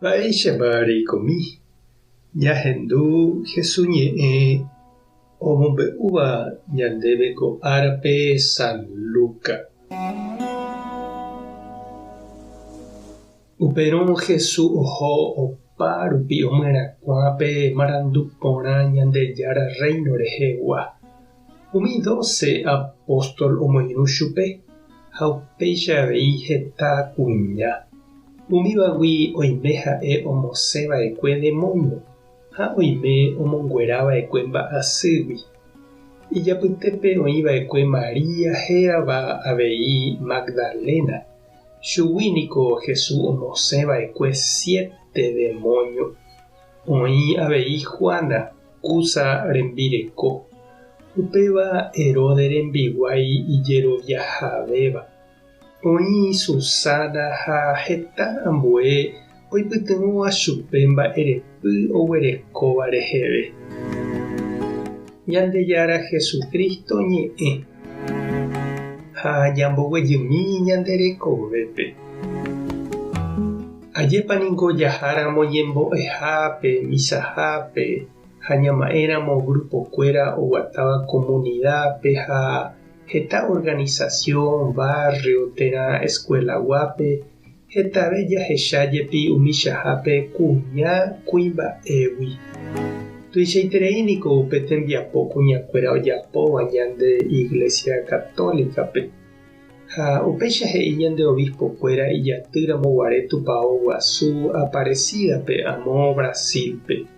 Vaichavárikomi ñahendu Jesús ñe'ẽ omombe'úva ñandéve ko árape San Luca. Upérõ Jesús oho opa rupi omyrakuãpe marandu porã Ñandejára reino rehegua. Umi 12 apóstol omoirũ chupe ha upéicha avei heta kuña. Umívagui oime ha'e omosẽva'ekue demonio ha oime omonguerava'ekue mba'asýgui. Ijapytépe oĩva'ekue Maria hérava avei Magdalena. Chugui niko Jesús omosẽva'ekue 7 demonio. Oĩ avei Juana, Kusa rembireko. Upéva Herode rembiguái ijeroviahavéva. Oĩ Susana ha heta ambue oipytyvõva chupe mba'erepy oguerekóva reheve. Ñandejára Jesucristo ñe'ẽ ha ñamboguejymi ñanderekovépe. Ajépaniko jaháramo ñembo'ehápe, misahápe ha ñama'ẽramo grupokuéra oguatáva comunidápe ha heta organización, barrio, térã escuelaguápe hetave jahechájepi umíchahápe kuña kuimba'égui. Tuichaitereíniko upe tembiapo kuñakuéra ojapóva ñande Iglesia Católicape. Ha upéicha he'i ñande obispokuéra ijatýramo guare tupão guasu Aparecidape amo Brasilpe.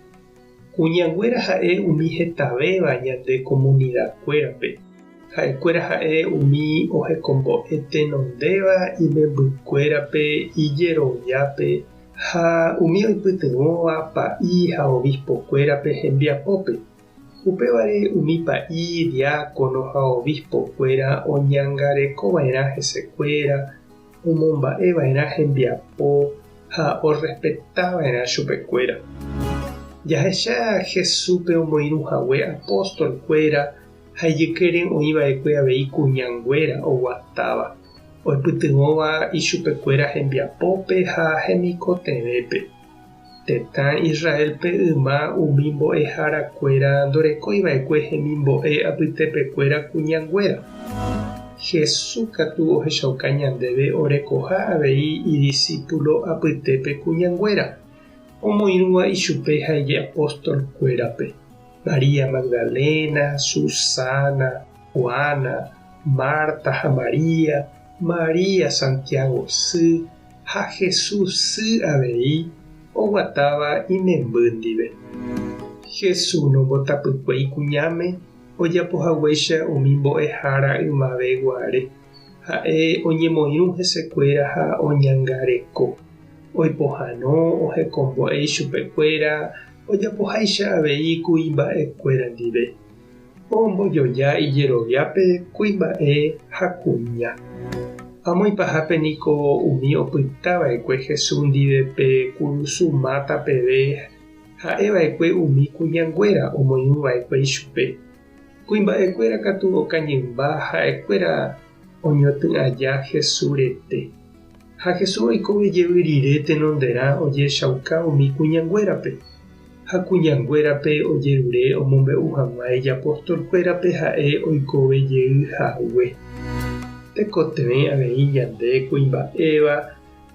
Kuñanguéra ha'e umi hetavéva ñande comunidakuérape. Ha'ekuéra ha'e umi ohekombo'e tenondéva imembykuérape ijeroviápe ha umi oipytyvõva pa'i ha obispokuérape hembiapópe. Upévare umi pa'i diácono ha obispokuéra oñangarekova'erã hesekuéra, omomba'eva'erã hembiapo ha orespetava'erã chupekuéra. Jahecha Jesúspe omoirũhague apóstolkuéra ha ijykére oĩva'ekue avei kuñanguéra oguatáva. Oipytyvõva ichupekuéra hembiapópe ha hemikotevẽpe. Tetã Israelpe yma umi mbo'ehárakuéra ndorekóiva'ekue hemimbo'e apytépekuéra kuñanguéra. Jesús katu ohechauka ñandéve orekoha avei idiscípulo apytépe kuñanguéra. Omoirũva ichupe ha'eje apóstolkuérape. María Magdalena, Susana, Juana, Marta ha María, María Santiago sy ha Jesús sy avei oguatáva imemby ndive. Jesús nombotapykue kuñáme ojapohaguéicha umi mbo'ehára ymaveguáre ha'e oñemoirũ hesekuéra ha oñangareko. Oipohãno ohekombo'e ichupekuéra ojapoháicha avei kuimba'ekuéra ndive. Ombojoja ijeroviápe kuimba'e ha kuña. Amo ipahápe niko umi opytáva'ekue Jesús ndivepe kurusumáta peve ha'eva'ekue umi kuñanguéra omoirũva'ekue ichupe. Kuimba'ekuéra katu okañymba ha'ekuéra oñoty'aja Jesús rete. Ha Jesús oikove jey rire tenonderã ojechauka umi kuñanguérape. Ha kuñanguérape ojerure omombe'u hag̃ua ijapóstolkuérape ha'e oikove jey hague. Tekotevẽ avei ñande kuimba'éva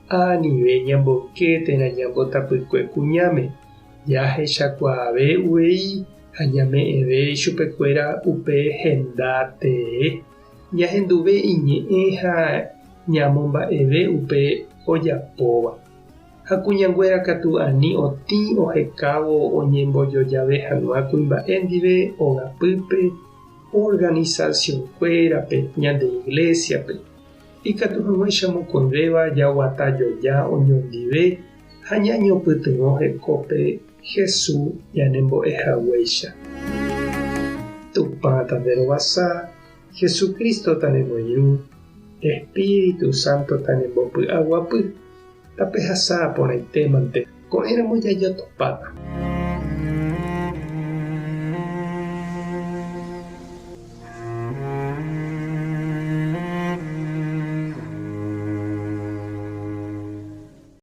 anive ñamboke térã ñambotapykue kuñáme. Jahechakuaave uvei ha ñame'ẽve ichupekuéra upe henda tee. Ñahenduve iñe'ẽ ha ñamomba'eve upe ojapóva. Ha kuñanguéra katu ani otĩ ohekávo oñembojojave hag̃ua kuimba'e ndive ogapýpe organizaciónkuérape ñande iglesiape. Ikatu hag̃uáicha mokõivéva jaguata joja oñondive ha ñañopytyvõ hekópe Jesús ñanembo'ehaguéicha. Tupã tanderovasa, Jesucristo tanemoirũ, Espíritu Santo tanembopy'aguapy. Tapehasa porãitémante ko'ẽramo jajotopáta.